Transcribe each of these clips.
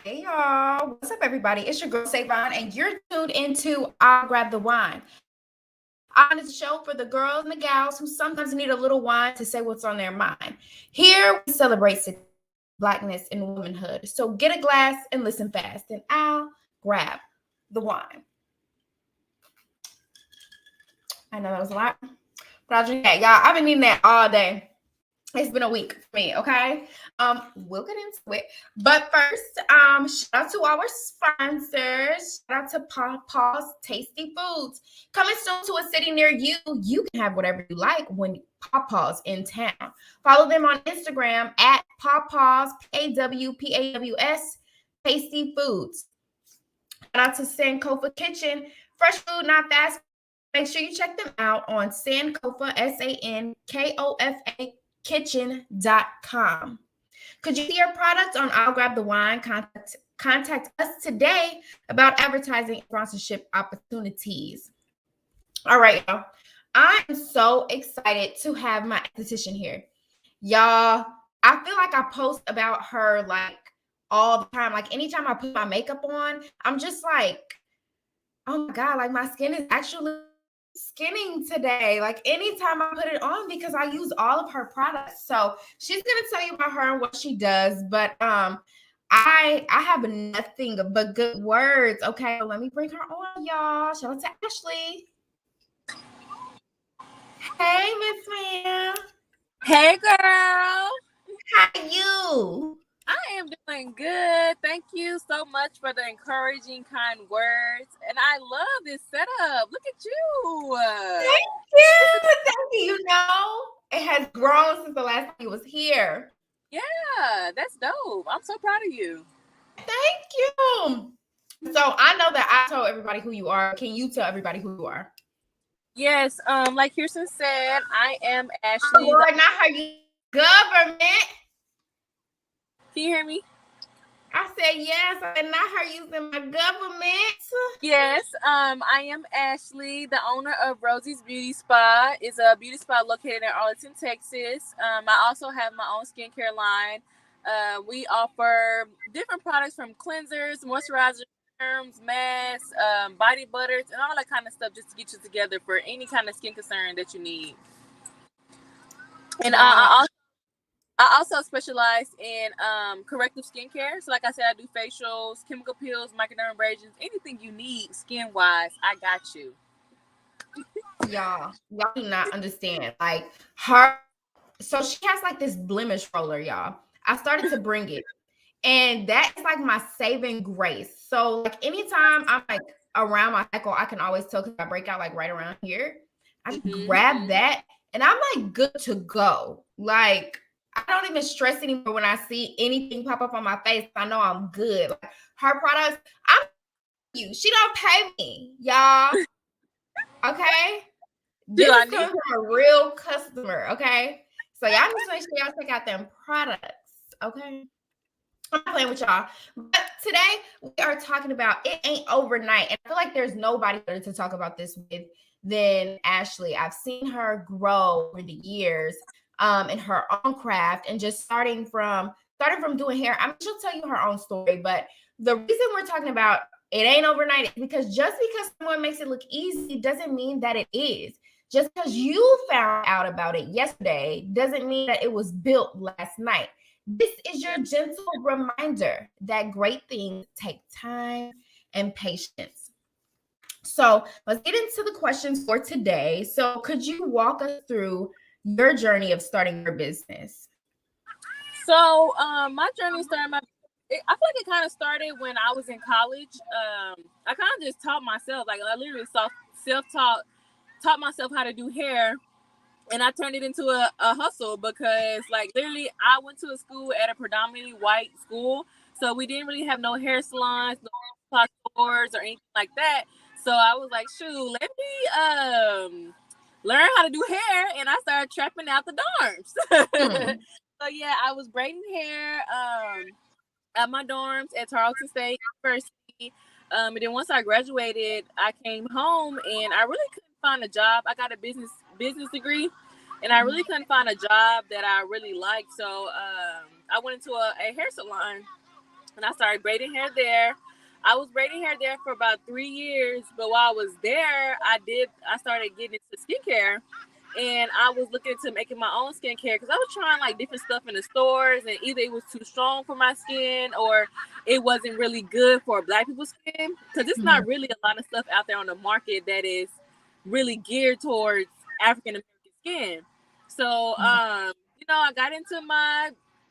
Hey y'all, what's up, everybody? It's your girl Savon, and you're tuned into I'll Grab the Wine. I wanted to show for the girls and the gals who sometimes need a little wine to say what's on their mind. Here we celebrate success, blackness, and womanhood. So get a glass and listen fast, and I'll grab the wine. I know that was a lot, but I'll drink that. Y'all, I've been eating that all day. It's been a week for me, okay? We'll get into it. But first, shout out to our sponsors. Shout out to PawPaw's Tasty Foods. Coming soon to a city near you. You can have whatever you like when PawPaw's in town. Follow them on Instagram at PawPaws, PAWPAWS, Tasty Foods. Shout out to Sankofa Kitchen. Fresh food, not fast. Make sure you check them out on Sankofa, SANKOFA kitchen.com. Could you see your product on I'll Grab the Wine? Contact us today about advertising and sponsorship opportunities. All right, y'all. I am so excited to have my esthetician here. Y'all, I feel like I post about her like all the time. Like anytime I put my makeup on, I'm just like, oh my God, like my skin is actually skinning today. Like anytime I put it on because I use all of her products. So she's gonna tell you about her and what she does. But I have nothing but good words. Okay, so let me bring her on, y'all. Shout out to Ashley. Hey, Miss Ma'am. Hey, girl. How you? I am doing good. Thank you so much for the encouraging, kind words. And I love this setup. Look at you. Thank you. Thank you. You know, it has grown since the last time you was here. Yeah, that's dope. I'm so proud of you. Thank you. So I know that I told everybody who you are. Can you tell everybody who you are? Yes, like Kirsten said, I am Oh Ashley. Lord, not her government. Can you hear me? I said yes. I said not her using my government. Yes, I am Ashley, the owner of Rosie's Beauty Spa. It's a beauty spa located in Arlington, Texas. I also have my own skincare line. We offer different products from cleansers, moisturizers, serums, masks, body butters, and all that kind of stuff just to get you together for any kind of skin concern that you need. And I also specialize in corrective skincare. So like I said, I do facials, chemical peels, microdermabrasions, anything you need skin-wise, I got you. Y'all do not understand. Like her, so she has like this blemish roller, y'all. I started to bring it. And that is like my saving grace. So like anytime I'm like around my cycle, I can always tell because I break out like right around here. I grab that and I'm like good to go. Like I don't even stress anymore when I see anything pop up on my face. I know I'm good. Like, her products, I'm you. She don't pay me, y'all. Okay. This is coming from a real customer. Okay. So y'all need to make sure y'all check out them products. Okay. I'm not playing with y'all. But today we are talking about it ain't overnight. And I feel like there's nobody better to talk about this with than Ashley. I've seen her grow over the years in her own craft and just starting from doing hair. I mean, she'll tell you her own story, but the reason we're talking about it ain't overnight is because just because someone makes it look easy doesn't mean that it is. Just because you found out about it yesterday doesn't mean that it was built last night. This is your gentle reminder that great things take time and patience. So let's get into the questions for today. So could you walk us through your journey of starting your business? So my journey started I feel like it kind of started when I was in college. I kind of just taught myself, like I literally taught myself how to do hair, and I turned it into a hustle because like literally I went to a school at a predominantly white school, so we didn't really have no hair salons, no stores or anything like that. So I was like, shoot, let me learn how to do hair, and I started trapping out the dorms. So yeah, I was braiding hair at my dorms at Tarleton State University. And then once I graduated, I came home and I really couldn't find a job. I got a business degree, and I really couldn't find a job that I really liked. So I went into a hair salon, and I started braiding hair there. I was braiding hair there for about 3 years, but while I was there, I started getting into skincare, and I was looking to making my own skincare because I was trying like different stuff in the stores, and either it was too strong for my skin or it wasn't really good for Black people's skin, because it's not really a lot of stuff out there on the market that is really geared towards African American skin. So, I got into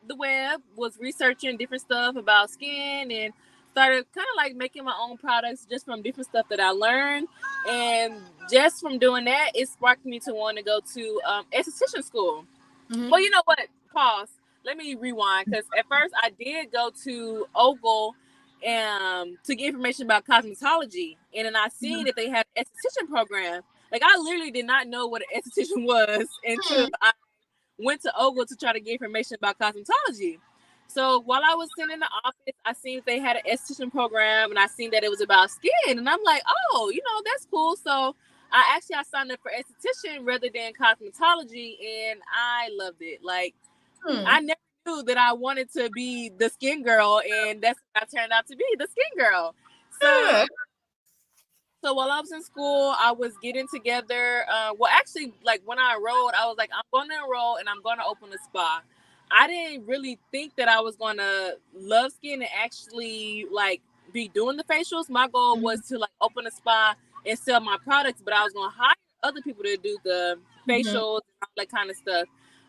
the web, was researching different stuff about skin, and started kind of like making my own products just from different stuff that I learned. And just from doing that, it sparked me to want to go to esthetician school. Well, you know what? Pause. Let me rewind, because at first I did go to Ogle to get information about cosmetology, and then I seen that they had an esthetician program. Like, I literally did not know what an esthetician was until I went to Ogle to try to get information about cosmetology. So while I was sitting in the office, I seen that they had an esthetician program, and I seen that it was about skin, and I'm like, oh, that's cool. So I signed up for esthetician rather than cosmetology, and I loved it. Like, I never knew that I wanted to be the skin girl, and that's what I turned out to be, the skin girl. So while I was in school, I was getting together. Like when I enrolled, I was like, I'm going to enroll and I'm going to open a spa. I didn't really think that I was going to love skin and actually like be doing the facials. My goal was to like open a spa and sell my products, but I was going to hire other people to do the facials and all that kind of stuff.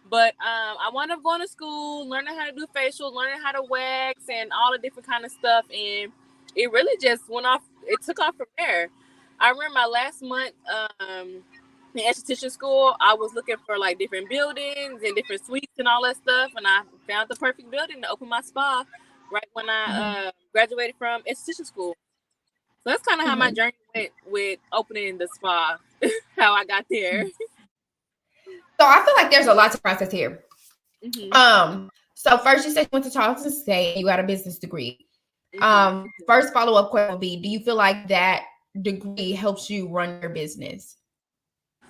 But I wound up going to school, learning how to do facials, learning how to wax and all the different kind of stuff. And it really just went off. It took off from there. I remember my last month in esthetician school, I was looking for like different buildings and different suites and all that stuff. And I found the perfect building to open my spa right when I graduated from esthetician school. So that's kind of how my journey went with opening the spa, how I got there. So I feel like there's a lot to process here. So first you said you went to Charleston State and you got a business degree. First follow-up question would be, do you feel like that degree helps you run your business?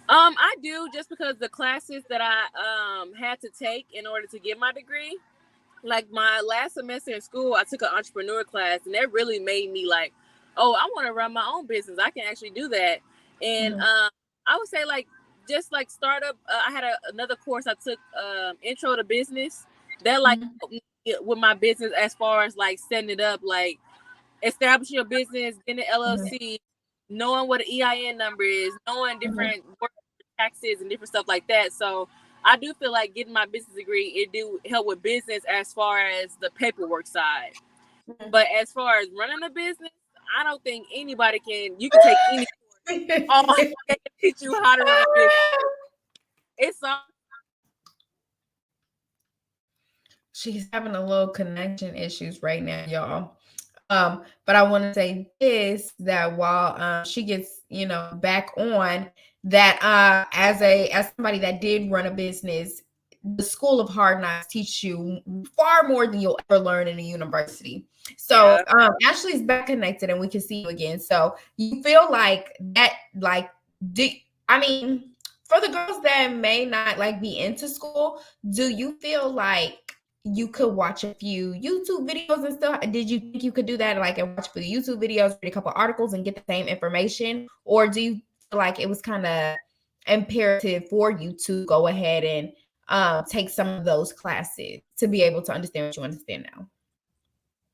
I do, just because the classes that I had to take in order to get my degree, like my last semester in school, I took an entrepreneur class, and that really made me like, oh, I want to run my own business. I can actually do that. And I would say like just like startup. I had another course I took, intro to business, that like with my business as far as like setting it up, like establishing your business, getting an LLC, knowing what an EIN number is, knowing different taxes and different stuff like that. So I do feel like getting my business degree, it do help with business as far as the paperwork side. But as far as running a business, I don't think anybody can. You can take any course and teach you how to run a business. It's all. She's having a little connection issues right now, y'all. But I want to say this, that while she gets, back on, that as somebody that did run a business, the School of Hard Knocks teach you far more than you'll ever learn in a university. So Ashley's back connected and we can see you again. So you feel like that, like, for the girls that may not like be into school, do you feel like you could watch a few YouTube videos and stuff? Did you think you could do that, like, and watch a few YouTube videos, read a couple articles and get the same information? Or do you feel like it was kind of imperative for you to go ahead and take some of those classes to be able to understand what you understand now?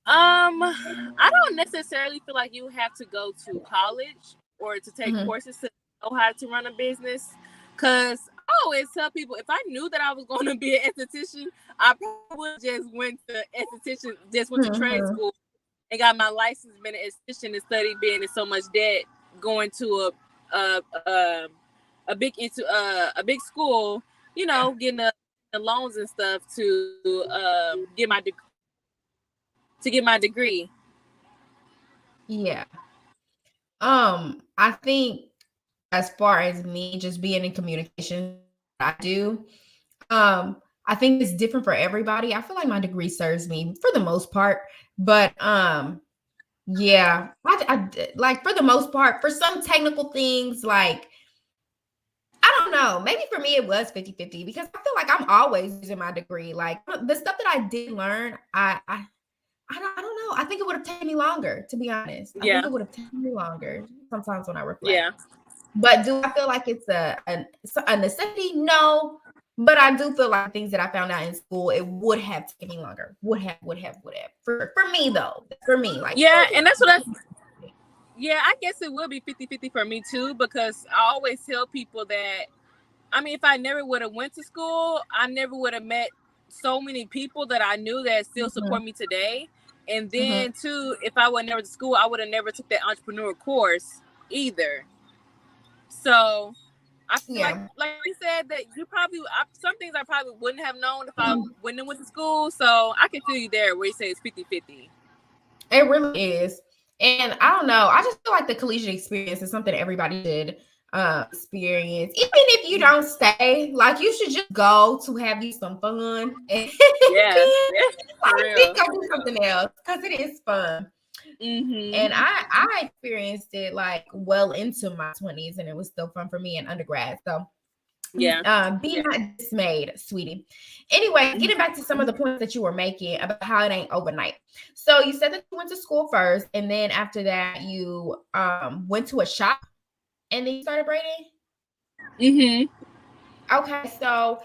I don't necessarily feel like you have to go to college or to take courses to know how to run a business. Because I always tell people, if I knew that I was going to be an esthetician, I probably just went to trade school and got my license, been an esthetician, and studied being in so much debt, going to a big school, getting the loans and stuff to get my degree. Yeah. I think as far as me just being in communication, I do. I think it's different for everybody. I feel like my degree serves me for the most part, but yeah, I like for the most part, for some technical things, like, I don't know, maybe for me it was 50-50, because I feel like I'm always using my degree. Like the stuff that I did learn, I I don't know. I think it would have taken me longer, to be honest. I think Yeah. it would have taken me longer sometimes when I reflect. Yeah. But do I feel like it's a necessity? No. But I do feel like things that I found out in school, it would have taken me longer. Would have. For me though. For me, like Yeah, and that's what I guess it would be 50-50 for me too, because I always tell people that, I mean, if I never would have went to school, I never would have met so many people that I knew that still support me today. And then too, if I would never to school, I would have never took that entrepreneur course either. So I feel yeah. like you said that you probably some things I probably wouldn't have known if I wouldn't have went to school. So I can feel you there where you say it's 50-50. It really is. And I don't know. I just feel like the collegiate experience is something everybody should experience. Even if you don't stay, like you should just go to have you some fun and Yeah, then go do something else because it is fun. And I experienced it like well into my 20s, and it was still fun for me in undergrad. So be not dismayed, sweetie. Anyway, getting back to some of the points that you were making about how it ain't overnight. So you said that you went to school first, and then after that you went to a shop and then you started braiding. Okay, so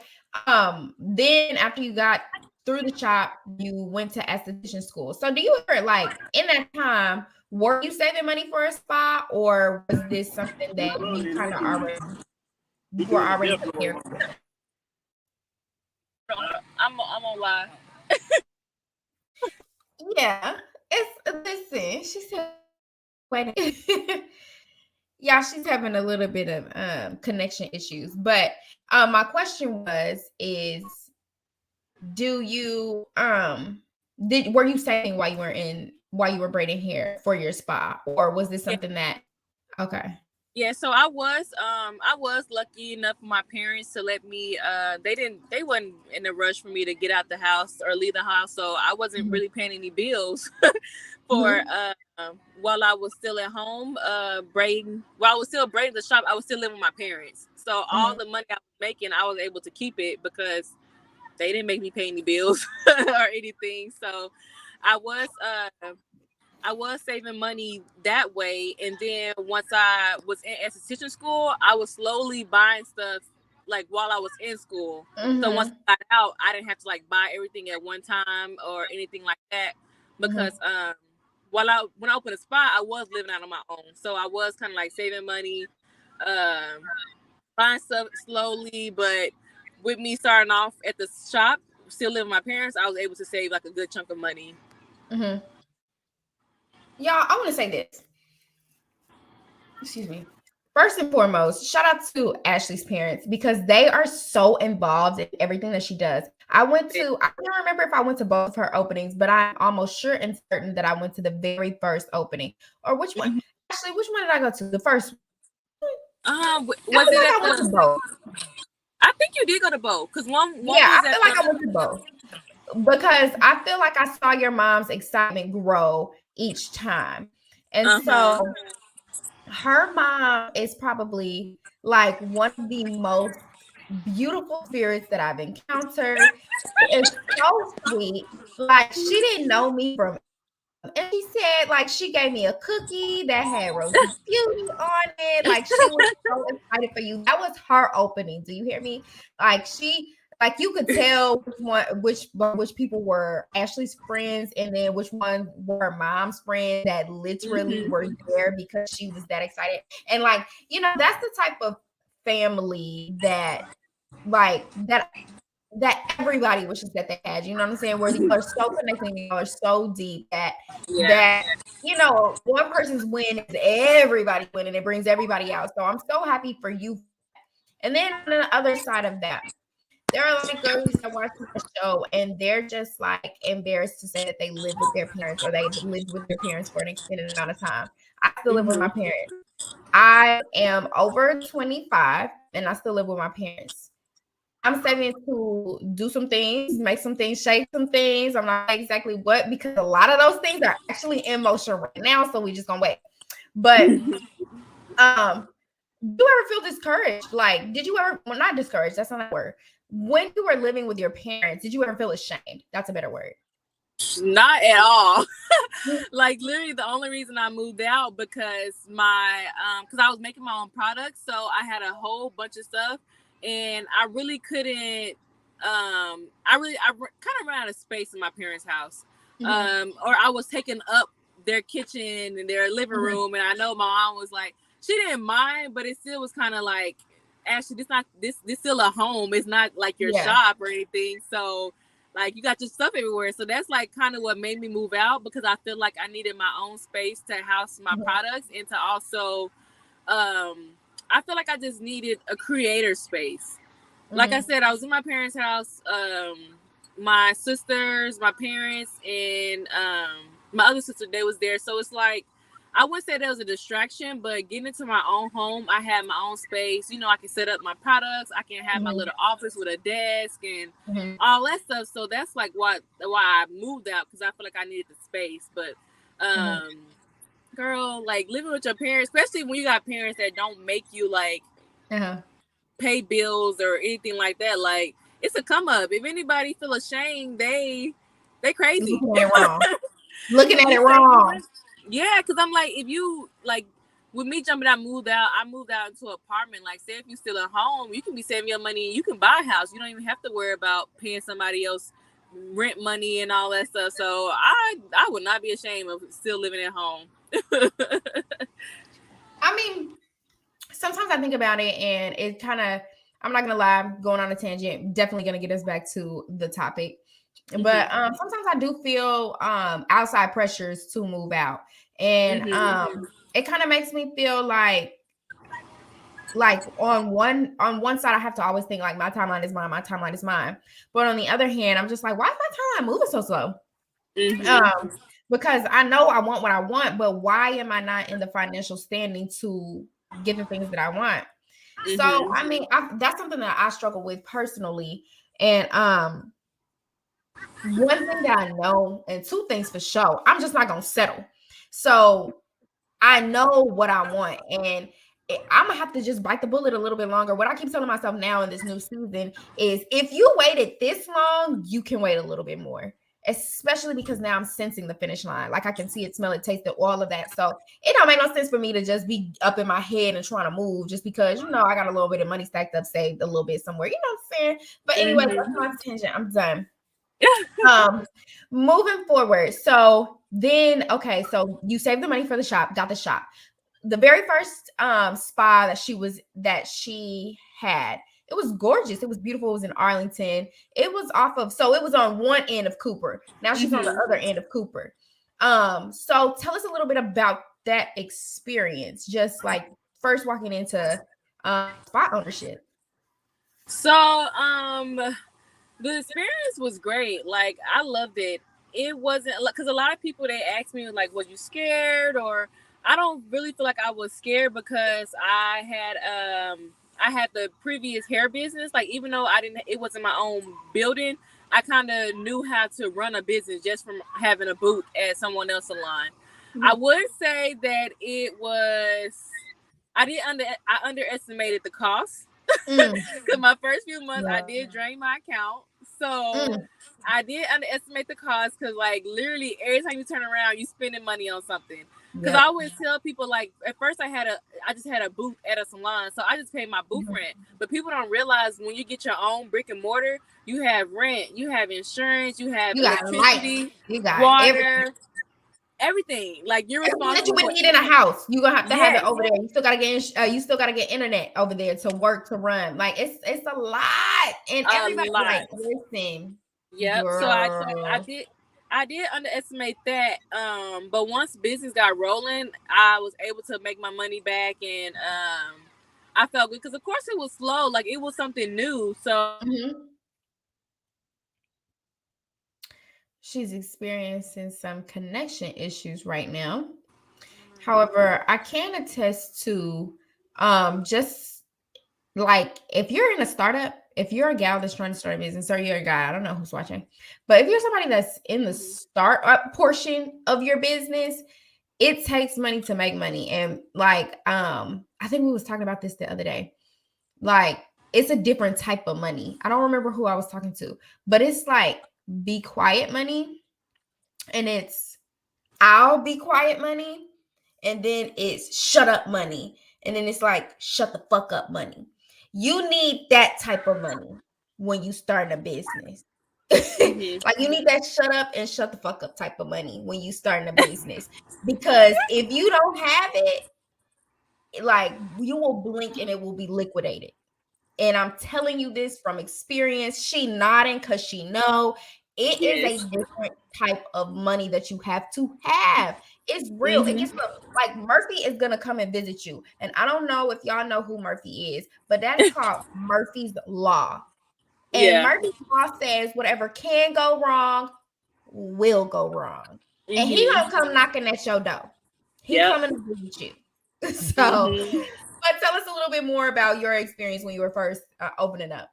then after you got through the shop, you went to esthetician school. So do you ever, like, in that time, were you saving money for a spa, or was this something that you kind of were already prepared for? I'm gonna lie. Yeah, listen. She said, "Wait." Yeah, she's having a little bit of connection issues. But my question is do you were you saving while you were braiding hair for your spa, or was this something that okay? Yeah, so I was lucky enough for my parents to let me they wasn't in a rush for me to get out the house or leave the house, so I wasn't really paying any bills for while I was still at home braiding. While I was still braiding the shop, I was still living with my parents. So all the money I was making, I was able to keep it because they didn't make me pay any bills or anything. So I was saving money that way, and then once I was in esthetician school, I was slowly buying stuff like while I was in school. So once I got out, I didn't have to like buy everything at one time or anything like that, because when I opened a spa, I was living out on my own, so I was kind of like saving money, buying stuff slowly. But with me starting off at the shop, still living with my parents, I was able to save like a good chunk of money. Y'all, I want to say this. Excuse me. First and foremost, shout out to Ashley's parents because they are so involved in everything that she does. I don't remember if I went to both of her openings, but I'm almost sure and certain that I went to the very first opening. Or which one? Ashley, which one did I go to? The first one? Was it I went to both. I think you did go to both because one I feel like I went to both because I feel like I saw your mom's excitement grow each time. And so her mom is probably like one of the most beautiful spirits that I've encountered. It's so sweet. Like she didn't know me from, and she said like she gave me a cookie that had Rosie Beauty on it. Like she was so excited for you. That was her opening. Do you hear me? Like you could tell which people were Ashley's friends, and then which ones were mom's friends that literally were there because she was that excited. And like, you know, that's the type of family that everybody wishes that they had. You know what I'm saying? Where you are so connected, you are so deep that you know, one person's win is everybody winning. It brings everybody out. So I'm so happy for you. And then on the other side of that, there are like girls that watch the show and they're just like embarrassed to say that they live with their parents or they lived with their parents for an extended amount of time. I still live with my parents. I am over 25 and I still live with my parents. I'm saving to do some things, make some things, shake some things. I'm not exactly what, because a lot of those things are actually in motion right now. So we just gonna wait. But do you ever feel discouraged? Like, did you ever, well, not discouraged, that's not a word. When you were living with your parents, did you ever feel ashamed? That's a better word. Not at all. Like literally the only reason I moved out because because I was making my own products, so I had a whole bunch of stuff and I really couldn't I kind of ran out of space in my parents' house. Or I was taking up their kitchen and their living room, and I know my mom was like, she didn't mind, but it still was kind of like, Ashley, this still a home. It's not like your shop or anything. So like you got your stuff everywhere. So that's like kind of what made me move out, because I feel like I needed my own space to house my products and to also I feel like I just needed a creator space. Like I said, I was in my parents' house, my sisters, my parents, and my other sister, they was there. So it's like, I wouldn't say that was a distraction, but getting into my own home, I had my own space. You know, I can set up my products. I can have my little office with a desk and all that stuff. So that's like why I moved out, because I feel like I needed the space. But girl, like living with your parents, especially when you got parents that don't make you like pay bills or anything like that, like it's a come up. If anybody feel ashamed, they crazy. Looking at it wrong. Yeah, because I'm like, if you like, with me jumping out, I moved out into an apartment. Like, say if you still at home, you can be saving your money and you can buy a house. You don't even have to worry about paying somebody else rent money and all that stuff. So I would not be ashamed of still living at home. I mean, sometimes I think about it and it kind of, I'm not gonna lie, going on a tangent, definitely gonna get us back to the topic. But sometimes I do feel outside pressures to move out. And it kind of makes me feel like on one side I have to always think like my timeline is mine. But on the other hand, I'm just like, why is my timeline moving so slow? Because I know I want what I want, but why am I not in the financial standing to get the things that I want? So I mean, that's something that I struggle with personally. And one thing that I know, and two things for sure, I'm just not gonna settle. So I know what I want, and I'm gonna have to just bite the bullet a little bit longer. What I keep telling myself now in this new season is, if you waited this long, you can wait a little bit more. Especially because now I'm sensing the finish line. Like I can see it, smell it, taste it, all of that. So it don't make no sense for me to just be up in my head and trying to move just because, you know, I got a little bit of money stacked up, saved a little bit somewhere. You know what I'm saying? But anyway, that's my tangent. I'm done. Moving forward. So then, okay, so you saved the money for the shop, got the shop. The very first spa that she had, it was gorgeous. It was beautiful. It was in Arlington. It was it was on one end of Cooper. Now she's on the other end of Cooper. So tell us a little bit about that experience, just like first walking into spa ownership. So the experience was great. Like I loved it. It wasn't, because a lot of people, they ask me like, was you scared? Or I don't really feel like I was scared, because I had the previous hair business. Like even though it wasn't my own building, I kind of knew how to run a business just from having a booth at someone else's salon. I would say that I underestimated the cost. Because my first few months I did drain my account. So I did underestimate the cost, because like literally every time you turn around, you spending money on something. Because I always tell people, like, at first I just had a booth at a salon, so I just paid my booth rent. But people don't realize when you get your own brick and mortar, you have rent, you have insurance, you have electricity, you got water, everything. Like you're responsible that you would need in a house. You're gonna have to have it over there. You still gotta get internet over there to work, to run. Like it's a lot. And everybody like, listen. Yep. Girl. So I did underestimate that. But once business got rolling, I was able to make my money back, and I felt good, because of course it was slow. Like it was something new. So she's experiencing some connection issues right now. However, I can attest to just like, if you're in a startup, if you're a gal that's trying to start a business, or you're a guy, I don't know who's watching, but if you're somebody that's in the startup portion of your business, it takes money to make money. And like, I think we was talking about this the other day. Like, it's a different type of money. I don't remember who I was talking to, but it's like, be quiet money. and it's I'll be quiet money, and then it's shut up money, and then it's like shut the fuck up money. You need that type of money when you start a business. Like you need that shut up and shut the fuck up type of money when you start a business, because if you don't have it, like you will blink and it will be liquidated. And I'm telling you this from experience. She nodding because she know it is a different type of money that you have to have. It's real. It gets like Murphy is gonna come and visit you. And I don't know if y'all know who Murphy is, but that is called Murphy's Law. And Murphy's Law says whatever can go wrong will go wrong. And he gonna come knocking at your door. He coming to visit you. So but tell us a little bit more about your experience when you were first opening up.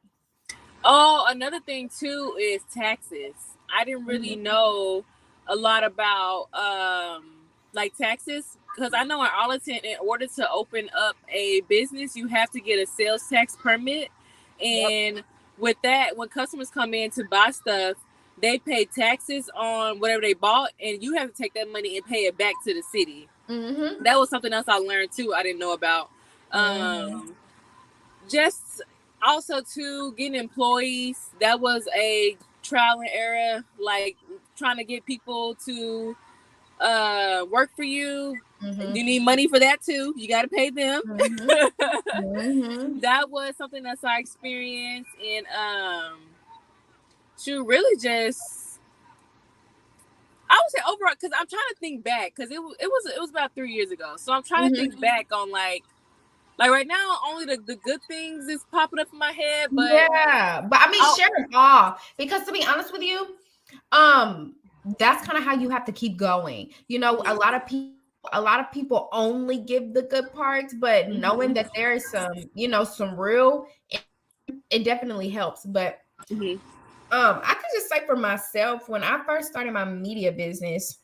Oh, another thing too is taxes. I didn't really know a lot about like taxes, because I know in Arlington, in order to open up a business, you have to get a sales tax permit. And with that, when customers come in to buy stuff, they pay taxes on whatever they bought, and you have to take that money and pay it back to the city. That was something else I learned too. I didn't know about. Just also too, getting employees, that was a trial and error, like trying to get people to work for you. You need money for that too. You got to pay them. That was something that I experienced. And she really just, I would say overall, because I'm trying to think back, because it was about 3 years ago. So I'm trying to think back on like right now, only the good things is popping up in my head. But yeah, but I mean, share them all, because to be honest with you, that's kind of how you have to keep going. You know, a lot of people only give the good parts, but knowing that there is some, you know, some real, it definitely helps. But I could just say for myself, when I first started my media business,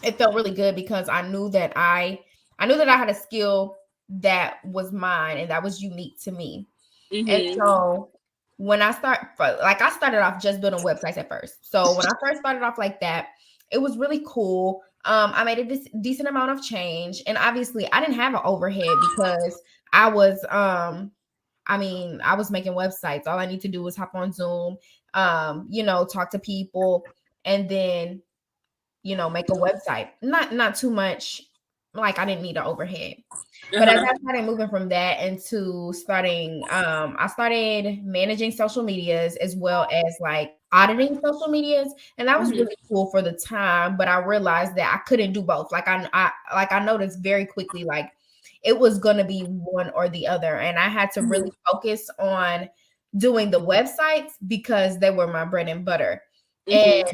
it felt really good because I knew that I had a skill that was mine and that was unique to me. And so when I started off just building websites at first. So when I first started off like that, it was really cool. I made a decent amount of change, and obviously I didn't have an overhead because I was making websites. All I need to do was hop on Zoom, you know, talk to people, and then, you know, make a website. Not too much. Like I didn't need an overhead. But as I started moving from that into starting, I started managing social medias as well as like auditing social medias, and that was really cool for the time. But I realized that I couldn't do both. Like I noticed very quickly, like it was gonna be one or the other, and I had to really focus on doing the websites because they were my bread and butter. And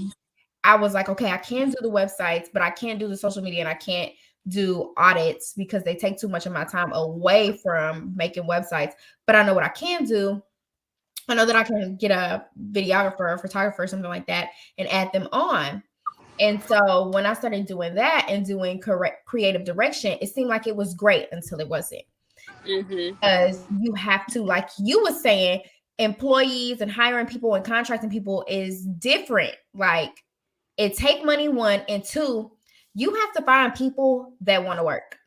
I was like, okay, I can do the websites, but I can't do the social media, and I can't do audits because they take too much of my time away from making websites. But I know what I can do. I know that I can get a videographer, a photographer, something like that, and add them on. And so when I started doing that and doing correct creative direction, it seemed like it was great until it wasn't. Because you have to, like you were saying, employees and hiring people and contracting people is different. Like it take money, one, and two, you have to find people that want to work.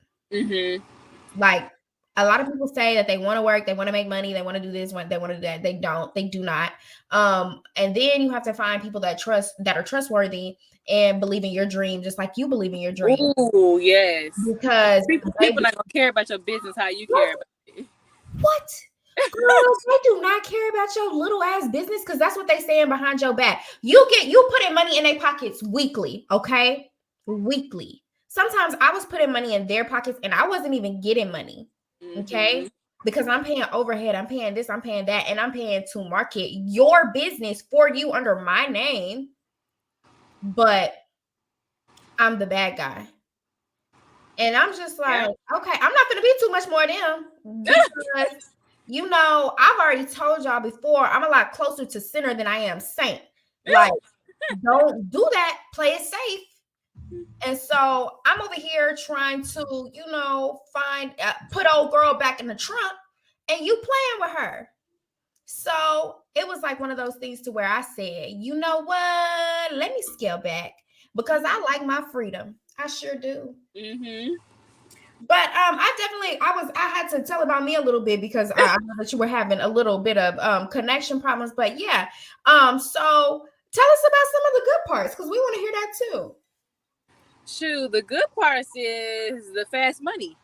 Like a lot of people say that they want to work, they want to make money, they want to do this, they want to do that. They don't. They do not. And then you have to find people that are trustworthy and believe in your dream, just like you believe in your dream. Oh yes. Because people not gonna care about your business how you care about it. What? Girls, they do not care about your little ass business, because that's what they saying behind your back. You putting money in their pockets weekly, okay? Weekly. Sometimes I was putting money in their pockets and I wasn't even getting money, okay? Because I'm paying overhead, I'm paying this, I'm paying that, and I'm paying to market your business for you under my name, but I'm the bad guy. And I'm just like, okay, I'm not gonna be too much more than them, because you know, I've already told y'all before, I'm a lot closer to sinner than I am saint. Like, don't do that. Play it safe. And so I'm over here trying to, you know, put old girl back in the trunk, and you playing with her. So it was like one of those things to where I said, you know what? Let me scale back, because I like my freedom. I sure do. Mm-hmm. But I had to tell about me a little bit because I know that you were having a little bit of connection problems. But yeah, so tell us about some of the good parts because we want to hear that too. Shoot, the good part is the fast money.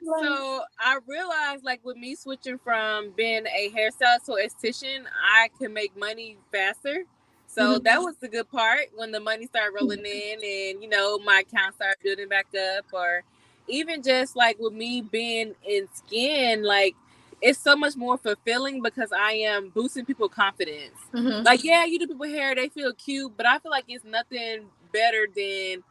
So I realized, like, with me switching from being a hairstylist to esthetician, I can make money faster. So that was the good part when the money started rolling in, and my account started building back up. Or even just like with me being in skin, like, it's so much more fulfilling because I am boosting people's confidence. Like, yeah, you do people hair, they feel cute, but I feel like it's nothing better than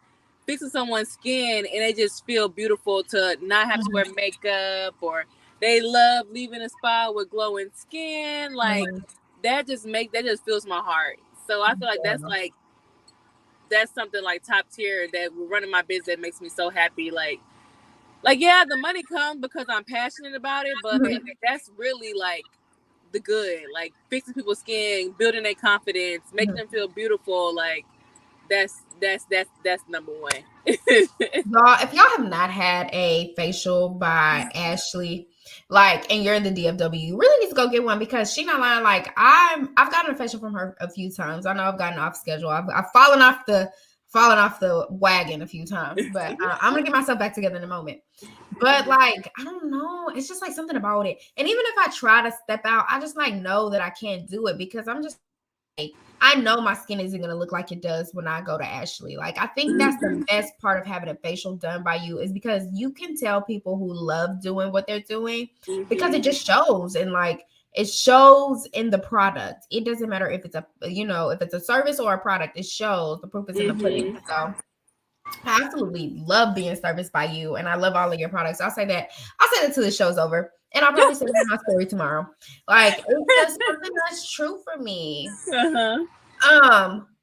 fixing someone's skin and they just feel beautiful to not have to wear makeup, or they love leaving a spa with glowing skin. Like, that just fills my heart. So I feel like that's something like top tier that we're running my business that makes me so happy. Like yeah, the money comes because I'm passionate about it, but that's really like the good, like fixing people's skin, building their confidence, making them feel beautiful. Like, that's number one. Y'all, if y'all have not had a facial by Ashley, like, and you're in the DFW, you really need to go get one because she not lying. Like, I've gotten a facial from her a few times. I know I've gotten off schedule. I've fallen off the wagon a few times, but I'm gonna get myself back together in a moment. But like, I don't know, it's just like something about it. And even if I try to step out, I just like know that I can't do it because I'm just I know my skin isn't going to look like it does when I go to Ashley. Like, I think that's the best part of having a facial done by you is because you can tell people who love doing what they're doing because it just shows. And like, it shows in the product. It doesn't matter if it's if it's a service or a product, it shows. The proof is in the pudding. So I absolutely love being serviced by you, and I love all of your products. I'll say that till the show's over, and I'll probably say that in my story tomorrow. Like, it's just something that's true for me.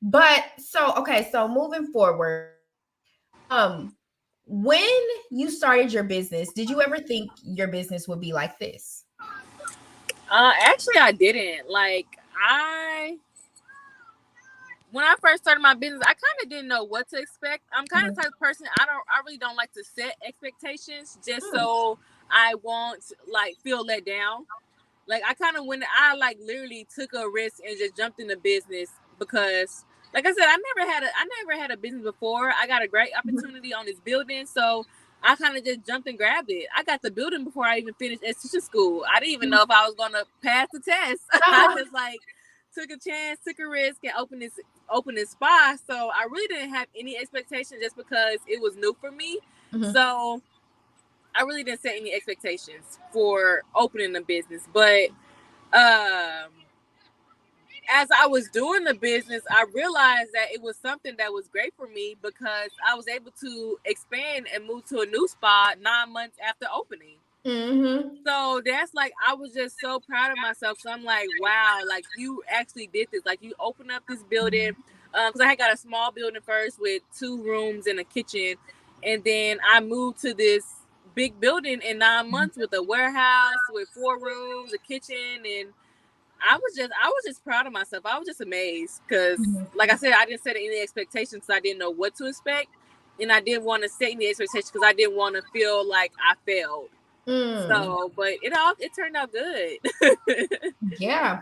But so moving forward, when you started your business, did you ever think your business would be like this? Actually, I didn't. Like, when I first started my business, I kind of didn't know what to expect. I'm kind of the type of person, I really don't like to set expectations just so I won't like feel let down. Like, I like literally took a risk and just jumped into business because, like I said, I never had a business before. I got a great opportunity on this building, so I kind of just jumped and grabbed it. I got the building before I even finished esthetician school. I didn't even know if I was gonna pass the test. I just like took a chance, took a risk, and opened this spa. So I really didn't have any expectations just because it was new for me. So I really didn't set any expectations for opening the business. But as I was doing the business, I realized that it was something that was great for me because I was able to expand and move to a new spot 9 months after opening. So that's like, I was just so proud of myself. So I'm like, wow, like, you actually did this. Like, you opened up this building. Because I had got a small building first with 2 rooms and a kitchen. And then I moved to this big building in 9 months with a warehouse with 4 rooms, a kitchen. And I was just proud of myself. I was just amazed because, like I said, I didn't set any expectations because I didn't know what to expect. And I didn't want to set any expectations because I didn't want to feel like I failed. So, but it turned out good. Yeah.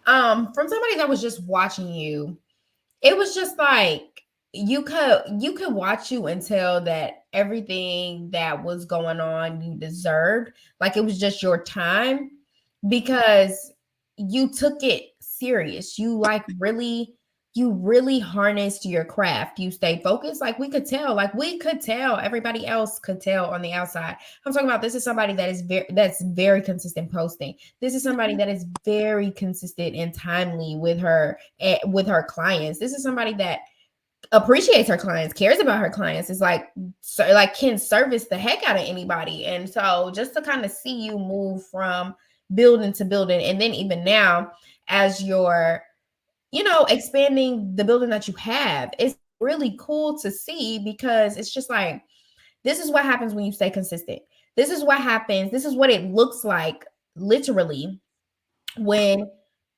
From somebody that was just watching you, it was just like you could watch you and tell that everything that was going on you deserved. Like, it was just your time because you took it serious. You really harnessed your craft. You stayed focused. Like, we could tell, everybody else could tell on the outside. I'm talking about, this is somebody that's very consistent posting. This is somebody that is very consistent and timely with her clients. This is somebody that appreciates her clients, cares about her clients, is like can service the heck out of anybody. And so just to kind of see you move from building to building, and then even now as you're expanding the building that you have, it's really cool to see because it's just like, this is what happens when you stay consistent. This is what happens. This is what it looks like literally when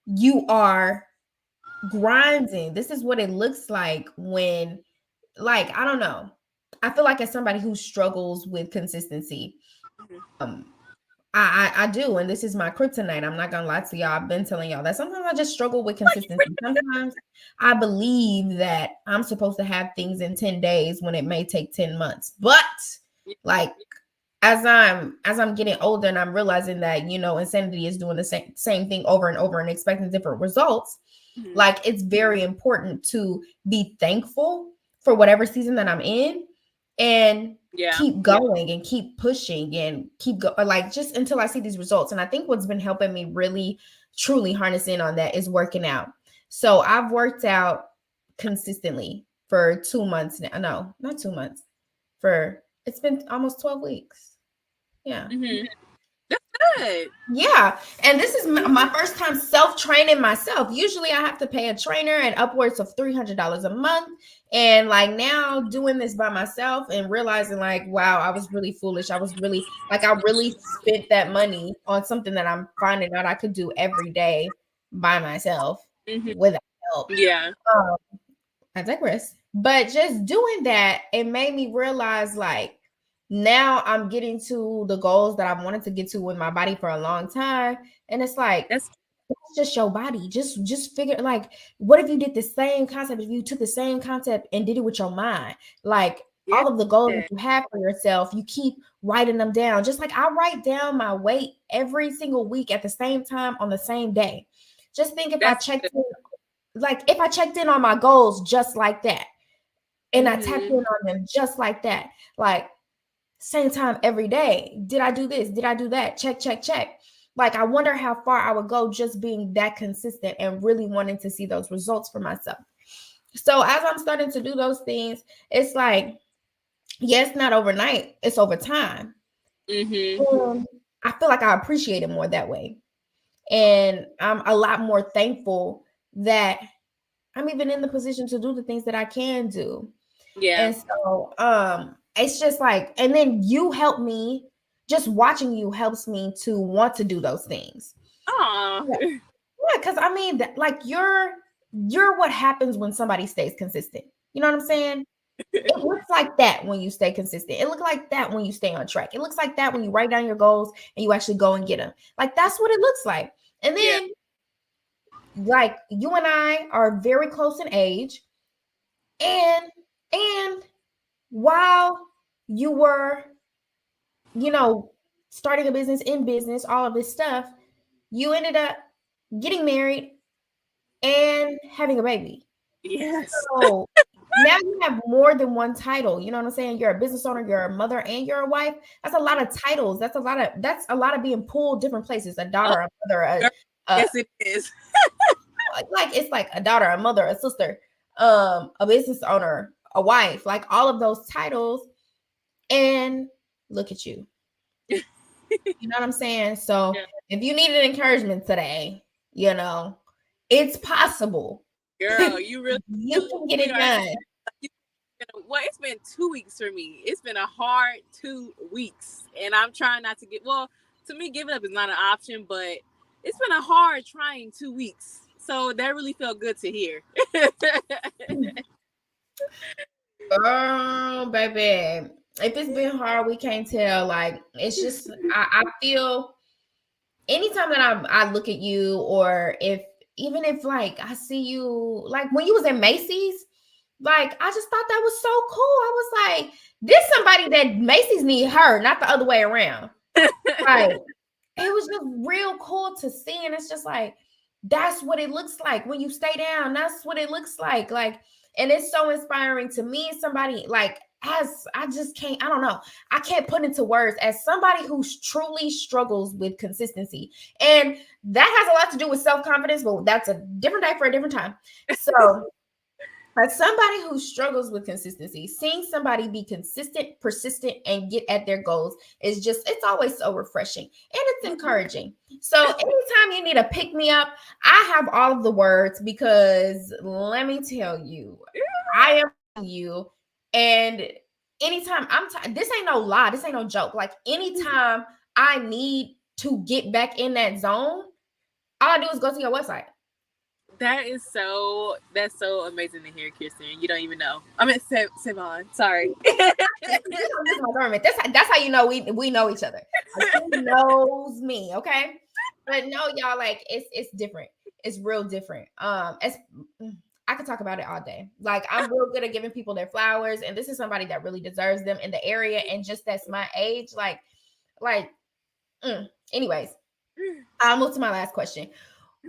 you are grinding. This is what it looks like when, like, I don't know. I feel like as somebody who struggles with consistency, um, I do, and this is my kryptonite. I'm not gonna lie to y'all. I've been telling y'all that sometimes I just struggle with consistency. Sometimes I believe that I'm supposed to have things in 10 days when it may take 10 months. But like as I'm getting older and I'm realizing that, you know, insanity is doing the same thing over and over and expecting different results, like it's very important to be thankful for whatever season that I'm in and keep going and keep pushing and keep like just until I see these results. And I think what's been helping me really truly harness in on that is working out. So I've worked out consistently for 2 months now. No, not 2 months. For it's been almost 12 weeks. Yeah. That's good. Yeah. And this is my first time self-training myself. Usually I have to pay a trainer and upwards of $300 a month. And like now doing this by myself and realizing like, wow, I was really foolish. I really spent that money on something that I'm finding out I could do every day by myself without help. Yeah. I digress. But just doing that, it made me realize like, now I'm getting to the goals that I wanted to get to with my body for a long time. And it's like, that's just your body. Just figure like, what if you did the same concept? If you took the same concept and did it with your mind, like all of the goals that you have for yourself, you keep writing them down. Just like I write down my weight every single week at the same time on the same day. Just think if I checked in on my goals just like that, and I tapped in on them just like that, like same time every day. Did I do this? Did I do that? Check, check, check. Like, I wonder how far I would go just being that consistent and really wanting to see those results for myself. So as I'm starting to do those things, it's like, yes, not overnight. It's over time. I feel like I appreciate it more that way. And I'm a lot more thankful that I'm even in the position to do the things that I can do. Yeah. And so, it's just like, and then you help me, just watching you helps me to want to do those things. Yeah, because I mean, like you're what happens when somebody stays consistent. You know what I'm saying? It looks like that when you stay consistent. It looks like that when you stay on track. It looks like that when you write down your goals and you actually go and get them. Like that's what it looks like. And then, like you and I are very close in age, and while you were, you know, starting a business, in business, all of this stuff, you ended up getting married and having a baby. Yes. So now you have more than one title. You know what I'm saying? You're a business owner, you're a mother, and you're a wife. That's a lot of titles. That's a lot of being pulled different places. A daughter, a mother, yes, it is. like it's like a daughter, a mother, a sister, a business owner, a wife, like all of those titles. And look at you. You know what I'm saying? So if you needed encouragement today, you know, it's possible. Girl, you really you can get it done. Well, it's been 2 weeks for me. It's been a hard 2 weeks. And I'm trying not to to me, giving up is not an option, but it's been a hard trying 2 weeks. So that really felt good to hear. Oh, baby. If it's been hard, we can't tell. Like, it's just, I feel anytime that I look at you, or even if like I see you, like when you was in Macy's, like I just thought that was so cool. I was like, this somebody that Macy's need her, not the other way around. Like, it was just real cool to see. And it's just like, that's what it looks like when you stay down. That's what it looks like. Like, and it's so inspiring to me. Somebody like, as I just can't, I don't know. I can't put into words as somebody who truly struggles with consistency. And that has a lot to do with self-confidence, but that's a different day for a different time. So as somebody who struggles with consistency, seeing somebody be consistent, persistent, and get at their goals is just, it's always so refreshing and it's encouraging. So anytime you need a pick me up, I have all of the words, because let me tell you, I am you. And anytime this ain't no lie, this ain't no joke. Like anytime I need to get back in that zone, all I do is go to your website. That's so amazing to hear, Kirsten. You don't even know. I mean, Savon. Sorry. That's how you know we know each other. Like, he knows me, okay? But no, y'all, like it's different. It's real different. I could talk about it all day. Like, I'm real good at giving people their flowers, and this is somebody that really deserves them in the area, and just that's my age. Anyways, I'll move to my last question.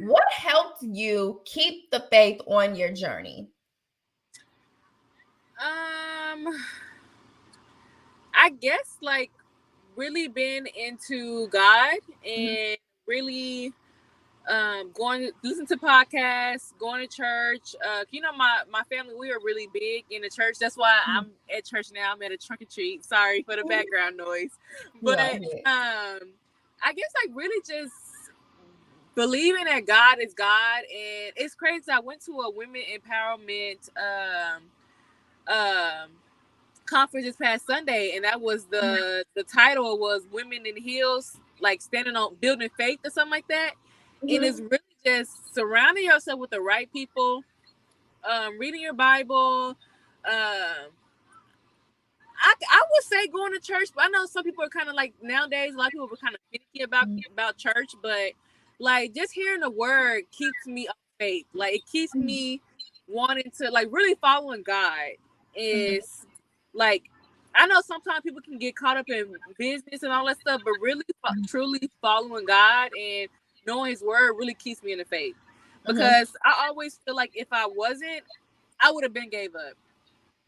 What helped you keep the faith on your journey? I guess like really being into God and really listen to podcasts, going to church. My family, we are really big in the church. That's why I'm at church now. I'm at a trunk or treat. Sorry for the background noise. But I guess like really just believing that God is God. And it's crazy. I went to a women empowerment conference this past Sunday, and that was the title was Women in Heels, like standing on building faith or something like that. And it's really just surrounding yourself with the right people, reading your Bible. I would say going to church, but I know some people are kind of like nowadays. A lot of people are kind of finicky about church, but like just hearing the word keeps me up faith. Like it keeps me wanting to like really following God. Is like I know sometimes people can get caught up in business and all that stuff, but really truly following God and knowing His word really keeps me in the faith. Because I always feel like if I wasn't, I would have been gave up.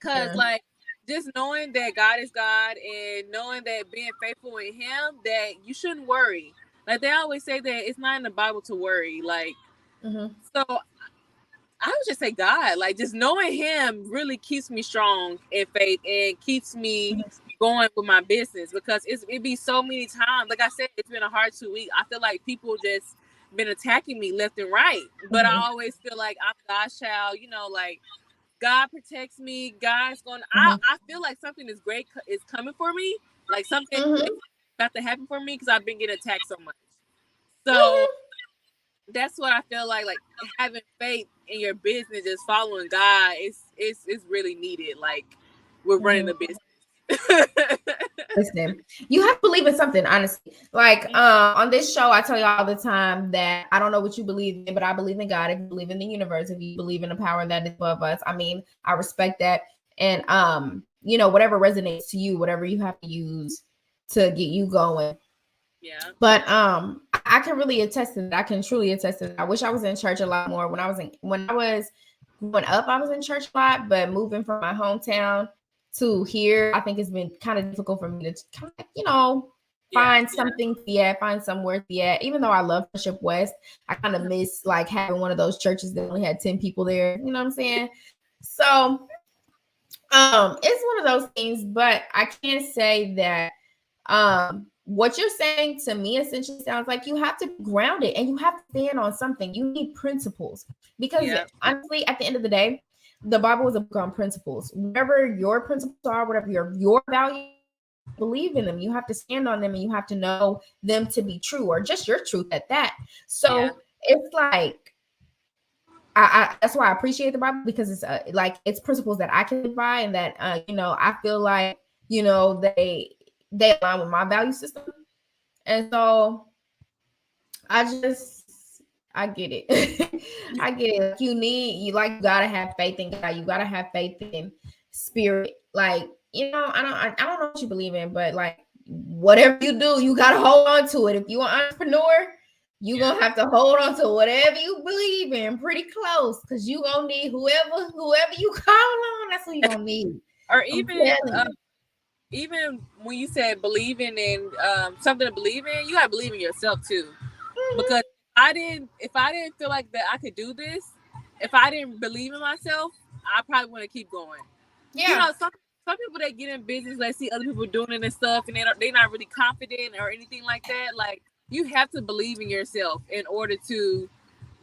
Because like just knowing that God is God and knowing that being faithful in Him, that you shouldn't worry. Like they always say that it's not in the Bible to worry. Like so I would just say God, like just knowing Him really keeps me strong in faith and keeps me going with my business, because it be so many times. Like I said, it's been a hard 2 weeks. I feel like people just been attacking me left and right, but I always feel like I'm God's child. You know, like God protects me. God's going. I feel like something is great is coming for me. Like something is about to happen for me because I've been getting attacked so much. So. That's what I feel like having faith in your business, just following God, it's really needed. Like we're running the business. Listen, you have to believe in something, honestly. Like on this show, I tell you all the time that I don't know what you believe in, but I believe in God. If you believe in the universe, if you believe in the power that is above us, I mean, I respect that. And whatever resonates to you, whatever you have to use to get you going. Yeah. But I can really attest to that. I can truly attest to that. I wish I was in church a lot more. When I was growing up, I was in church a lot, but moving from my hometown to here, I think it's been kind of difficult for me to kind of, find something to be at, find somewhere to be at. Even though I love Friendship West, I kind of miss like having one of those churches that only had 10 people there. You know what I'm saying? So it's one of those things, but I can't say that what you're saying to me essentially sounds like you have to be grounded and you have to stand on something. You need principles, because honestly, at the end of the day, the Bible is a book on principles. Whatever your principles are, whatever your values, believe in them. You have to stand on them, and you have to know them to be true, or just your truth at that. So it's like I that's why I appreciate the Bible, because it's like it's principles that I can live by, and that I feel like they align with my value system. And so I get it. I get it. You gotta have faith in God. You gotta have faith in spirit. Like, I don't know what you believe in, but like whatever you do, you gotta hold on to it. If you're an entrepreneur, you're gonna have to hold on to whatever you believe in pretty close, because you gonna need whoever you call on, that's who you gonna need. Or even when you said believing in something to believe in, you gotta believe in yourself too. Because if I didn't feel like that I could do this, if I didn't believe in myself, I probably wouldn't keep going. Yeah. Some people that get in business, they see other people doing it and stuff, and they're not really confident or anything like that. Like, you have to believe in yourself in order to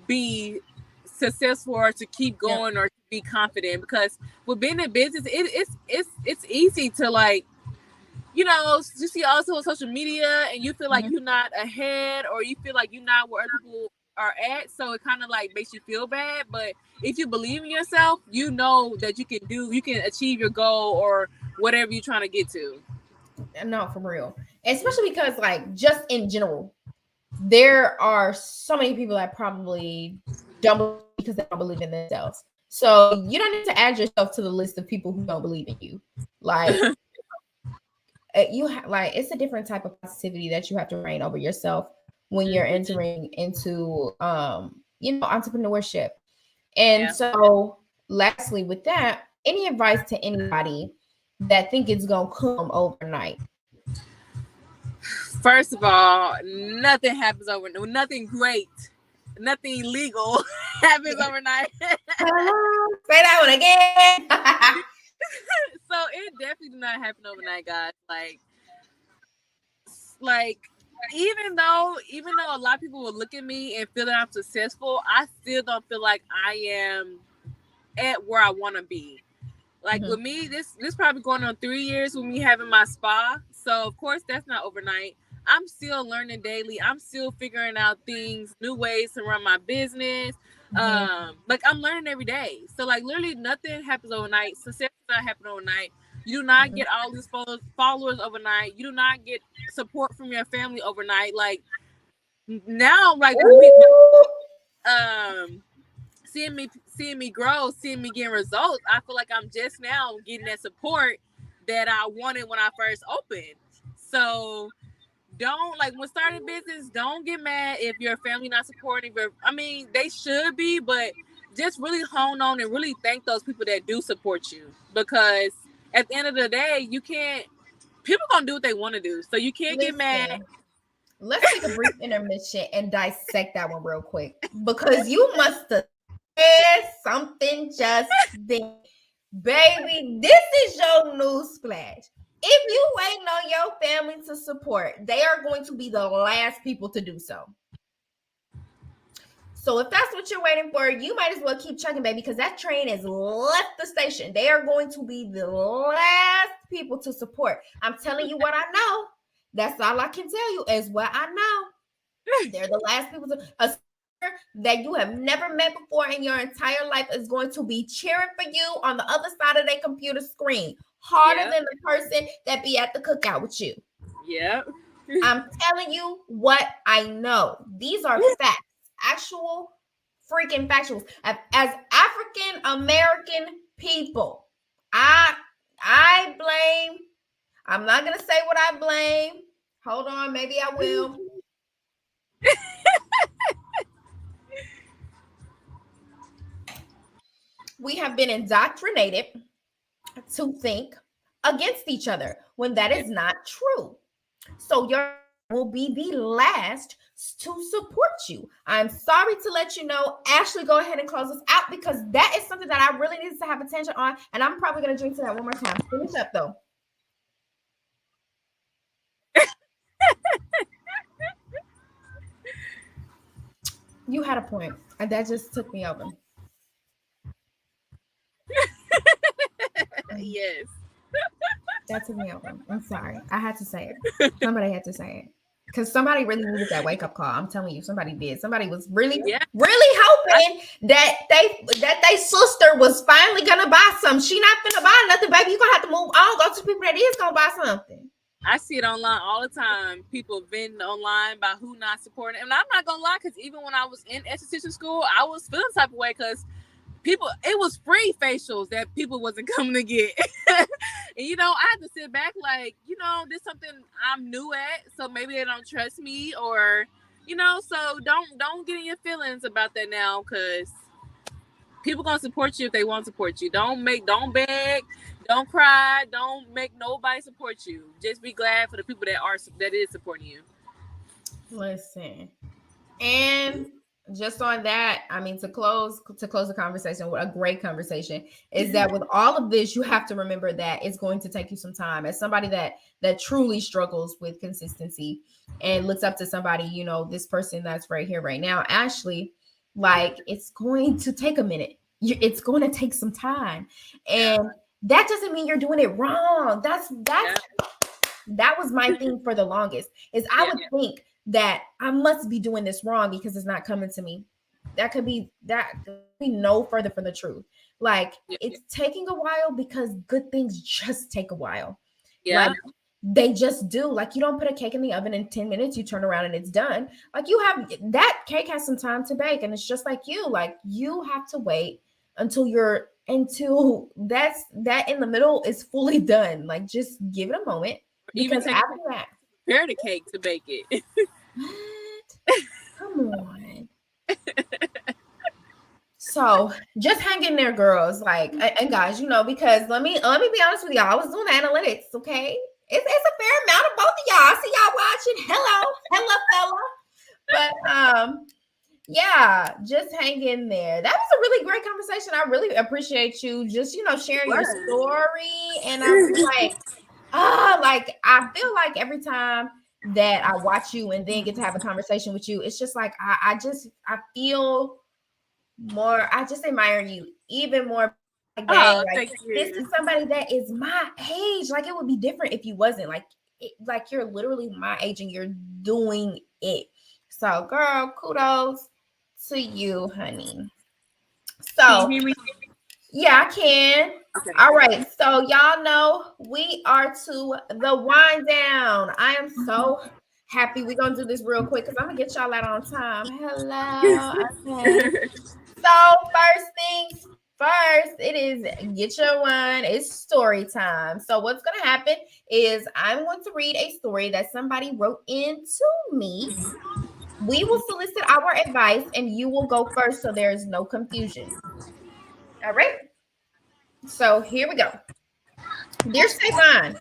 be successful or to keep going or to be confident. Because with being in business, it's easy to like, you see also on social media, and you feel like you're not ahead, or you feel like you're not where other people are at, so it kind of like makes you feel bad. But if you believe in yourself, you know that you can achieve your goal or whatever you're trying to get to. No, for real. Especially because, like, just in general, there are so many people that probably don't believe because they don't believe in themselves. So you don't need to add yourself to the list of people who don't believe in you. Like, like it's a different type of positivity that you have to reign over yourself when you're entering into entrepreneurship. And so lastly, with that, any advice to anybody that think it's gonna come overnight? First of all, nothing happens overnight. Nothing great, nothing legal happens overnight. Say that one again. So it definitely did not happen overnight, guys. Like even though a lot of people will look at me and feel that I'm successful, I still don't feel like I am at where I want to be. Like with me, this probably going on 3 years with me having my spa. So of course that's not overnight. I'm still learning daily. I'm still figuring out things, new ways to run my business. Like I'm learning every day. So like literally nothing happens overnight. Success does not happen overnight. You do not get all these followers overnight. You do not get support from your family overnight. Like now, like seeing me grow, seeing me getting results, I feel like I'm just now getting that support that I wanted when I first opened. So don't, like, when starting business, don't get mad if your family not supporting. I mean, they should be, but just really hone on and really thank those people that do support you, because at the end of the day, people gonna do what they want to do, so you can't get mad. Let's take a brief intermission and dissect that one real quick, because you must have said something just then. Baby, this is your news flash. If you waiting on your family to support, they are going to be the last people to do so. So if that's what you're waiting for, you might as well keep chugging, baby, because that train has left the station. They are going to be the last people to support. I'm telling you what I know. That's all I can tell you is what I know. They're the last people to that you have never met before in your entire life is going to be cheering for you on the other side of their computer screen harder than the person that be at the cookout with you. Yeah. I'm telling you what I know. These are facts, actual freaking factuals. As African American people, I blame. I'm not gonna say what I blame. Hold on, maybe I will. We have been indoctrinated to think against each other when that is not true. So your will be the last to support you. I'm sorry to let you know. Ashley, go ahead and close us out, because that is something that I really need to have attention on, and I'm probably going to drink to that one more time. Finish up, though. You had a point, and that just took me over. Yes. That took me over. I'm sorry. I had to say it. Somebody had to say it. Because somebody really needed that wake-up call. I'm telling you, somebody did. Somebody was really hoping that they sister was finally gonna buy something. She not gonna buy nothing, baby. You're gonna have to move on. Go to people that is gonna buy something. I see it online all the time. People venting online about who not supporting. And I'm not gonna lie, because even when I was in esthetician school, I was feeling the type of way, because it was free facials that people wasn't coming to get. And I had to sit back like, this is something I'm new at, so maybe they don't trust me, or so don't get in your feelings about that now, because people gonna support you if they want to support you. Don't beg, don't cry, don't make nobody support you. Just be glad for the people that is supporting you. Listen, and just on that, I mean, to close the conversation, what a great conversation is that with all of this, you have to remember that it's going to take you some time. As somebody that truly struggles with consistency and looks up to somebody, this person that's right here right now, Ashley, like, it's going to take a minute. It's going to take some time, and that doesn't mean you're doing it wrong. That was my thing for the longest, is I would think that I must be doing this wrong because it's not coming to me. That could be no further from the truth. Like, it's taking a while because good things just take a while. Yeah. Like, they just do. Like, you don't put a cake in the oven in 10 minutes, you turn around and it's done. Like, you have that cake has some time to bake, and it's just like you. Like, you have to wait until that in the middle is fully done. Like, just give it a moment. Because Even after that, prepare the cake to bake it. what? Come on. So just hang in there, girls. Like, and guys, because let me be honest with y'all. I was doing analytics, okay? It's a fair amount of both of y'all. I see y'all watching. Hello, fella. But yeah, just hang in there. That was a really great conversation. I really appreciate you just sharing your story. And I'm like, like, I feel like every time that I watch you and then get to have a conversation with you, it's just like I feel more. I just admire you even more. Like, this is somebody that is my age. Like, it would be different if you wasn't. Like you're literally my age and you're doing it. So, girl, kudos to you, honey. So, can you hear me? Yeah, I can. Okay. All right. So y'all know we are to the wind down. I am so happy. We're gonna do this real quick because I'm gonna get y'all out on time. Hello. Okay. So first things first, it is get your wine. It's story time. So what's gonna happen is I'm going to read a story that somebody wrote into me. We will solicit our advice and you will go first so there is no confusion. All right. So here we go. Dear Savon.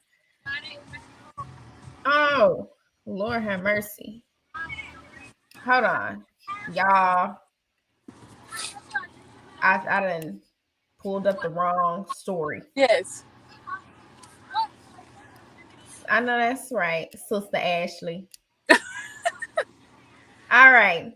Oh, Lord have mercy. Hold on, y'all. I done pulled up the wrong story. Yes. I know that's right, Sister Ashley. All right.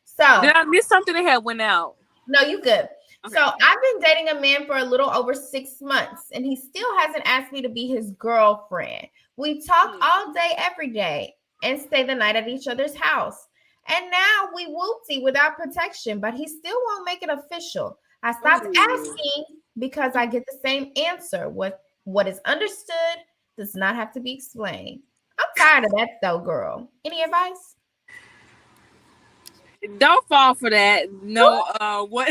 So did I miss something that had went out? No, you good. Okay. So I've been dating a man for a little over 6 months, and he still hasn't asked me to be his girlfriend. We talk all day, every day, and stay the night at each other's house. And now we whoopsie without protection, but he still won't make it official. I stopped asking because I get the same answer. What is understood does not have to be explained. I'm tired of that though, girl. Any advice? Don't fall for that. No, what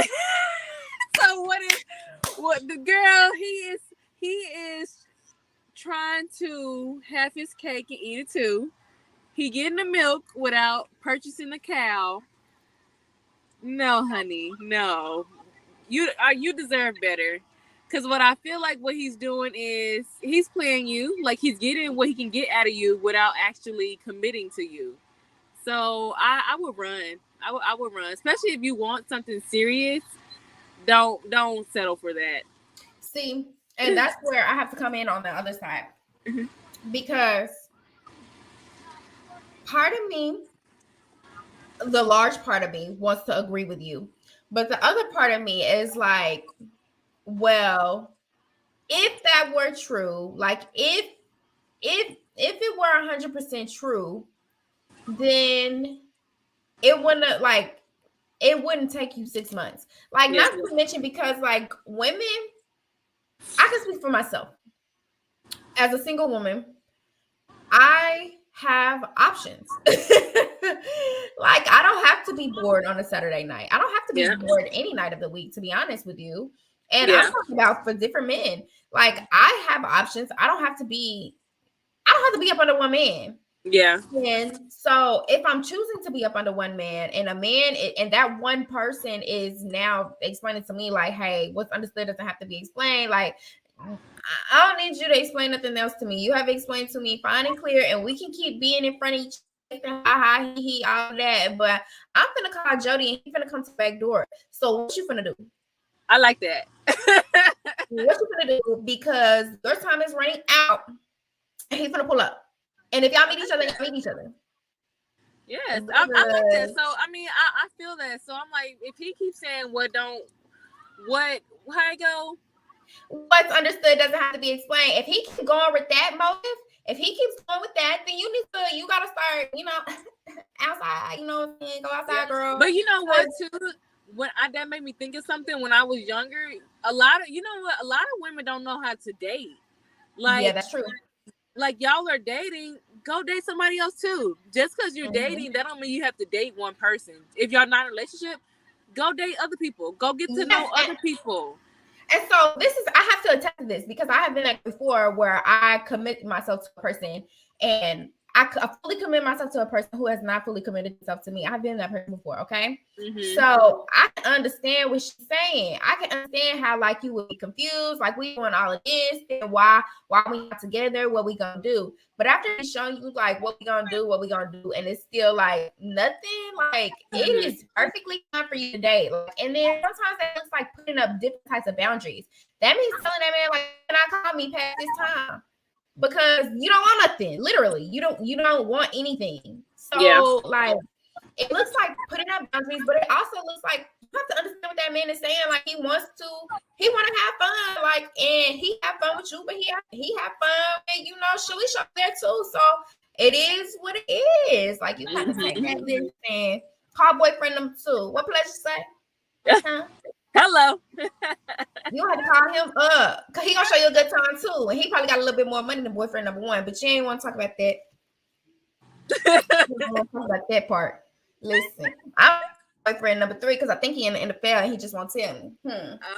so what the girl he is trying to have his cake and eat it too. He getting the milk without purchasing the cow. No, honey, no. You deserve better. Because what I feel like what he's doing is he's playing you. Like, he's getting what he can get out of you without actually committing to you. So I would run. I would run, especially if you want something serious. Don't settle for that. See, and that's where I have to come in on the other side, because part of me, the large part of me, wants to agree with you, but the other part of me is like, well, if that were true, like if it were 100% true, then it wouldn't take you 6 months. Like, not to mention, because like women, I can speak for myself. As a single woman, I have options. Like, I don't have to be bored on a Saturday night. I don't have to be bored any night of the week, to be honest with you. And I'm talking about for different men. Like, I have options. I don't have to be up under one man. Yeah. And so if I'm choosing to be up under one man, and a man, and that one person is now explaining to me like, hey, what's understood doesn't have to be explained. Like, I don't need you to explain nothing else to me. You have explained to me fine and clear, and we can keep being in front of each other, ha, he, all that. But I'm gonna call Jody, and he's gonna come to the back door. So what you gonna do? I like that. What you gonna do? Because your time is running out, and he's gonna pull up. And if y'all meet each other, y'all meet each other. Yes, I like that. So I mean, I feel that. So I'm like, if he keeps saying how it go? What's understood doesn't have to be explained. If he keeps going with that motive, if he keeps going with that, then you gotta start, outside. You know what I'm saying? Go outside, girl. But you know what, too? That made me think of something when I was younger. A lot of women don't know how to date. Like, yeah, that's true. Like, y'all are dating, go date somebody else too. Just because you're dating, that don't mean you have to date one person. If y'all not in a relationship, go date other people. Go get to know other people. And so I have to attest to this because I have been there before where I commit myself to a person and I fully commit myself to a person who has not fully committed himself to me. I've been that person before, okay? Mm-hmm. So I can understand what she's saying. I can understand how like you would be confused, like we doing all of this, and why we not together, what we gonna do. But after he's showing you like what we gonna do, and it's still like nothing, like it is perfectly fine for you to date. Like, and then sometimes that looks like putting up different types of boundaries. That means telling that man like, can I call me past this time? Because you don't want nothing. Literally, you don't want anything. So like it looks like putting up boundaries, but it also looks like you have to understand what that man is saying. Like he want to have fun, like, and he have fun with you, but he have fun, and you know, Shelly shop there too. So it is what it is. Like you have to take that list and call boyfriend them too. What pleasure say? Huh? Hello. You have to call him up because he gonna show you a good time too, and he probably got a little bit more money than boyfriend number one. But you ain't want to talk about that. You don't want to talk about that part. Listen, I'm boyfriend number 3 because I think he in the NFL and he just won't tell me.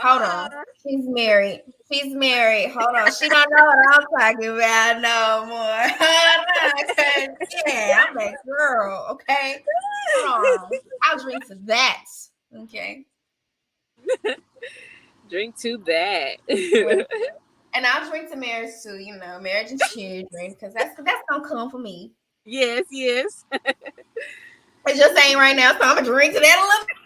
Hold on, she's married. Hold on, she don't know what I'm talking about no more. Yeah, I'm that girl. Okay, hold on. I'll drink to that. Okay. Drink to that. And I'll drink to marriage too, you know, marriage and children, because that's gonna come for me. Yes. It just ain't right now, so I'm gonna drink to that a little bit.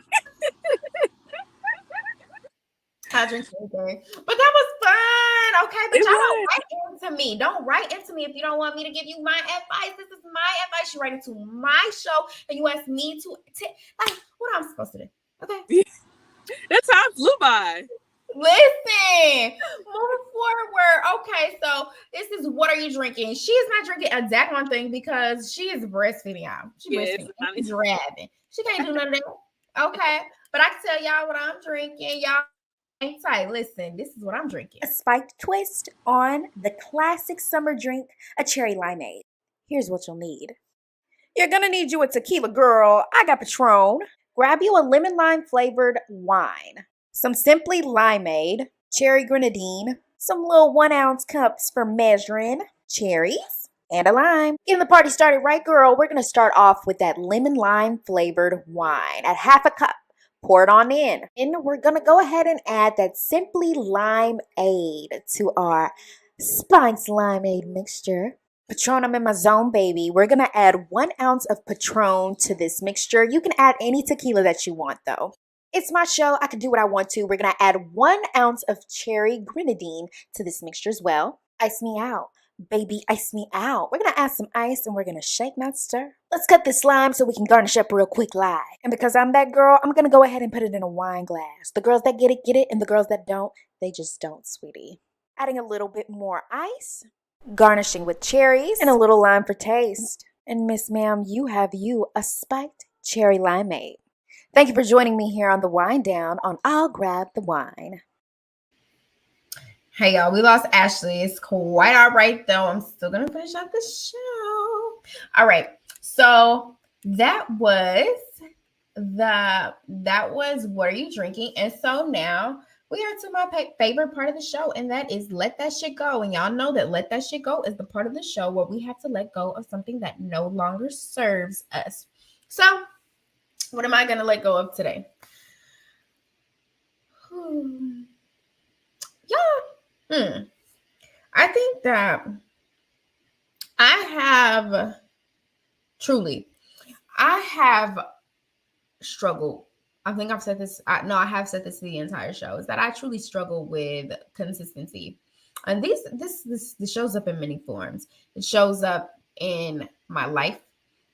I'll drink to anything. But that was fun, okay? But y'all don't write into me. Don't write into me if you don't want me to give you my advice. This is my advice. You write into my show and you ask me to like what I'm supposed to do. Okay. That time flew by. Listen, moving forward. Okay, so this is what are you drinking? She is not drinking a exact one thing because she is breastfeeding y'all. Breastfeeding. She's driving. She can't do none of that. Okay, but I can tell y'all what I'm drinking. Y'all ain't tight. Listen, this is what I'm drinking. A spiked twist on the classic summer drink, a cherry limeade. Here's what you'll need. You're gonna need you a tequila, girl. I got Patron. Grab you a lemon lime flavored wine, some Simply Limeade, cherry grenadine, some little 1 ounce cups for measuring, cherries, and a lime. Getting the party started, right, girl? We're going to start off with that lemon lime flavored wine at half a cup. Pour it on in. And we're going to go ahead and add that Simply Limeade to our spiked limeade mixture. Patron, I'm in my zone, baby. We're going to add 1 ounce of Patron to this mixture. You can add any tequila that you want, though. It's my show. I can do what I want to. We're going to add 1 ounce of cherry grenadine to this mixture as well. Ice me out. Baby, ice me out. We're going to add some ice and we're going to shake, not stir. Let's cut this lime so we can garnish up real quick live. And because I'm that girl, I'm going to go ahead and put it in a wine glass. The girls that get it, and the girls that don't, they just don't, sweetie. Adding a little bit more ice. Garnishing with cherries and a little lime for taste. And Miss Ma'am, you have a spiked cherry limeade. Thank you for joining me here on the Wine Down on I'll Grab the Wine. Hey y'all, we lost Ashley. It's quite all right though. I'm still gonna finish out the show. All right, so that was what are you drinking? And so now we are to my favorite part of the show, and that is let that shit go. And y'all know that let that shit go is the part of the show where we have to let go of something that no longer serves us. So what am I going to let go of today? I think that I have struggled. I think I've said this. I have said this the entire show, is that I truly struggle with consistency. And this shows up in many forms. It shows up in my life.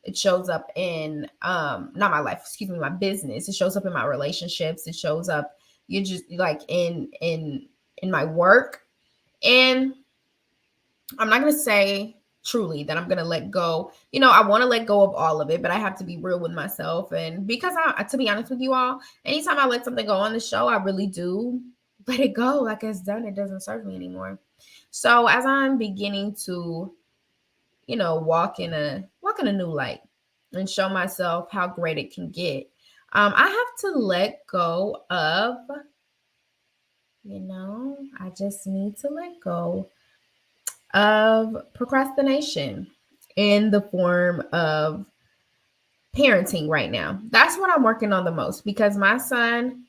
It shows up in my business. It shows up in my relationships. It shows up in my work. And I'm not gonna say truly that I'm gonna let go. I want to let go of all of it, but I have to be real with myself. And because to be honest with you all, anytime I let something go on the show, I really do let it go. Like it's done, it doesn't serve me anymore. So as I'm beginning to, walk in a new light and show myself how great it can get, I have to let go of, I just need to let go of procrastination in the form of parenting right now. That's what I'm working on the most because my son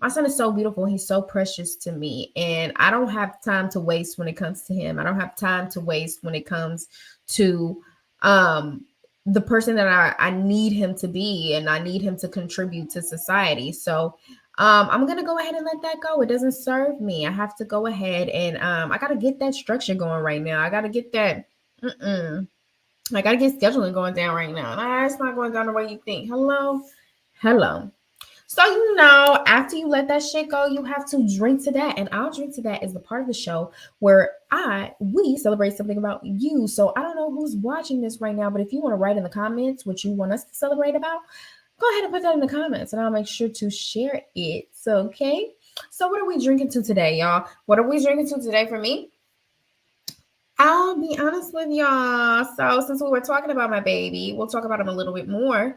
is so beautiful. He's so precious to me. And I don't have time to waste when it comes to him. I don't have time to waste when it comes to the person that I need him to be, and I need him to contribute to society. So I'm going to go ahead and let that go. It doesn't serve me. I have to go ahead and I got to get that structure going right now. I got to get that. I got to get scheduling going down right now. Nah, it's not going down the way you think. Hello. So, after you let that shit go, you have to drink to that. And I'll drink to that is the part of the show where we celebrate something about you. So I don't know who's watching this right now, but if you want to write in the comments what you want us to celebrate about, go ahead and put that in the comments and I'll make sure to share it. Okay. So what are we drinking to today, y'all? What are we drinking to today for me? I'll be honest with y'all. So since we were talking about my baby, we'll talk about him a little bit more.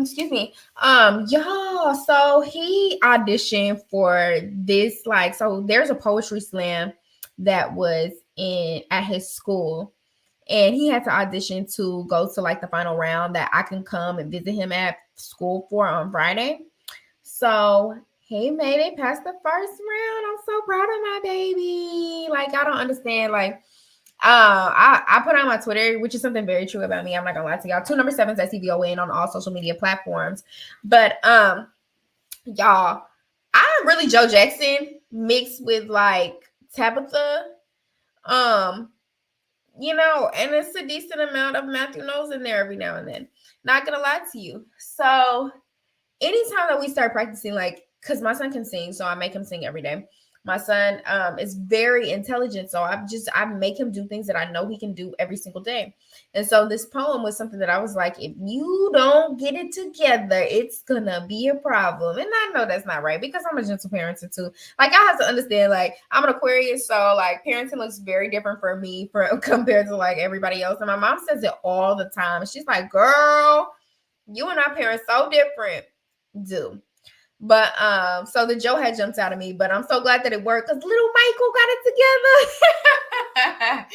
Excuse me. Y'all, so he auditioned for this, so there's a poetry slam that was at his school, and he had to audition to go to the final round that I can come and visit him at school for on Friday. So he made it past the first round. I'm so proud of my baby. I don't understand, I put on my Twitter, which is something very true about me. I'm not gonna lie to y'all. 2 number 7s SEVON on all social media platforms. But y'all, I'm really Joe Jackson mixed with Tabitha. And it's a decent amount of Matthew Knowles in there every now and then. Not gonna lie to you. So anytime that we start practicing, because my son can sing, so I make him sing every day. My son is very intelligent, so I make him do things that I know he can do every single day. And so this poem was something that I was like, if you don't get it together, it's gonna be a problem. And I know that's not right because I'm a gentle parent too. I have to understand, I'm an Aquarius, so parenting looks very different for me compared to everybody else. And my mom says it all the time. She's like, girl, you and our parents so different. But so the Joe had jumped out of me, but I'm so glad that it worked because little Michael got it together.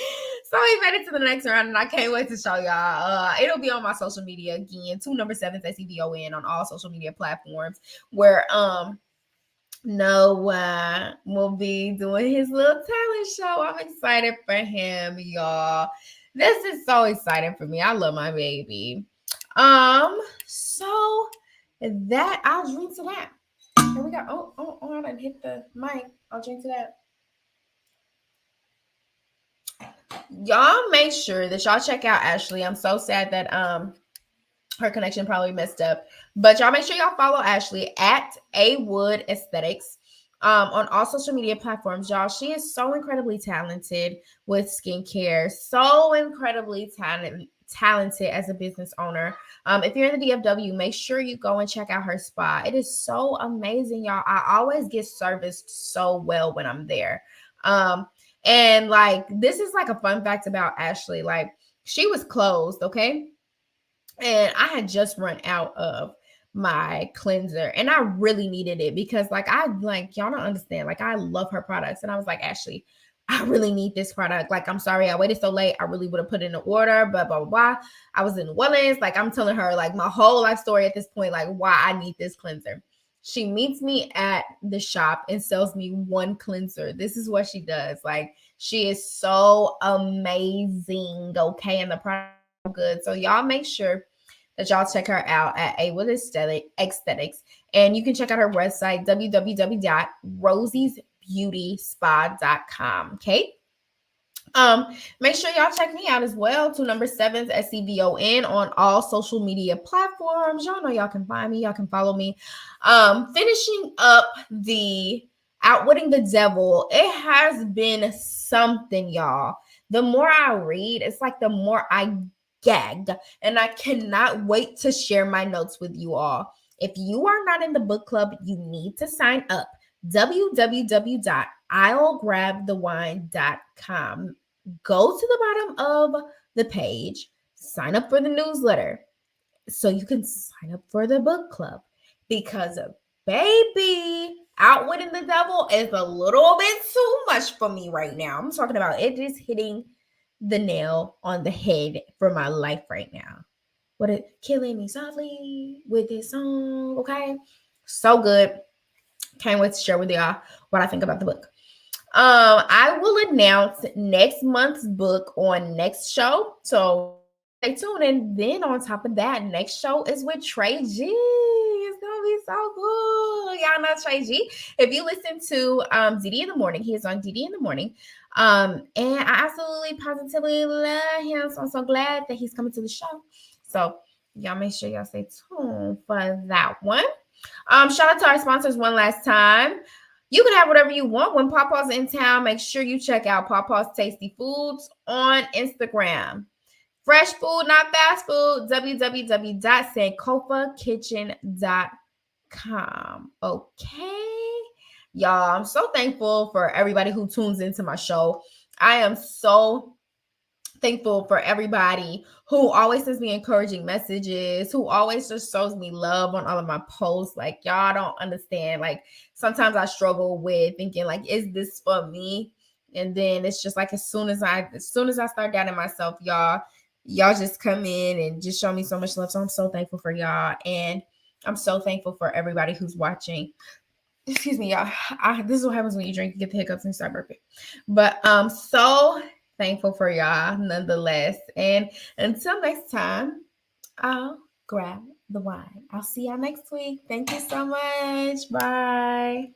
So he made it to the next round, and I can't wait to show y'all. It'll be on my social media again, 2 number 7s SEVON on all social media platforms, where Noah will be doing his little talent show. I'm excited for him, y'all. This is so exciting for me. I love my baby. So that I'll drink to that. Here we go. Oh, I didn't hit the mic. I'll drink to that. Y'all make sure that y'all check out Ashley. I'm so sad that her connection probably messed up. But y'all make sure y'all follow Ashley at A-Wood Aesthetics on all social media platforms. Y'all, she is so incredibly talented with skincare. So incredibly talented as a business owner. If you're in the DFW, make sure you go and check out her spa. It is so amazing, y'all. I always get serviced so well when I'm there. And this is a fun fact about Ashley. She was closed, okay? And I had just run out of my cleanser, and I really needed it because y'all don't understand. I love her products, and I was like, Ashley, I really need this product. I'm sorry I waited so late. I really would have put in an order, but blah, blah, blah. I was in Wellens. I'm telling her my whole life story at this point, why I need this cleanser. She meets me at the shop and sells me one cleanser. This is what she does. She is so amazing. Okay. And the product is so good. So y'all make sure that y'all check her out at A-Wood Aesthetics. And you can check out her website, www.rosiesbeautyspa.com. Okay. Make sure y'all check me out as well. 2 number 7s SEVON on all social media platforms. Y'all know y'all can find me. Y'all can follow me. Finishing up the Outwitting the Devil. It has been something, y'all. the more I read, it's like the more I gag. And I cannot wait to share my notes with you all. If you are not in the book club, you need to sign up. www.illgrabthewine.com. Go to the bottom of the page, sign up for the newsletter so you can sign up for the book club, because baby, outwitting the devil is a little bit too much for me right now. I'm talking about it is hitting the nail on the head for my life right now. What it killing me softly with this song, okay? So good. Can't wait to share with y'all what I think about the book. I will announce next month's book on next show, so stay tuned. And then on top of that, next show is with Trey G. It's gonna be so cool. Y'all know Trey G. If you listen to DD in the morning, he is on DD in the morning. And I absolutely positively love him. So I'm so glad that he's coming to the show. So y'all make sure y'all stay tuned for that one. Shout out to our sponsors one last time. You can have whatever you want when PawPaw's in town. Make sure you check out PawPaw's Tasty Foods on Instagram. Fresh food, not fast food. www.sankofakitchen.com. Okay. Y'all, I'm so thankful for everybody who tunes into my show. I am so thankful for everybody who always sends me encouraging messages, who always just shows me love on all of my posts. Like, y'all don't understand. Like, sometimes I struggle with thinking, like, is this for me? And then it's just like, as soon as I start doubting myself, y'all just come in and just show me so much love. So I'm so thankful for y'all. And I'm so thankful for everybody who's watching. Excuse me, y'all. This is what happens when you drink, you get the hiccups and start burping. But so thankful for y'all nonetheless. And until next time, I'll grab the wine. I'll see y'all next week. Thank you so much. Bye.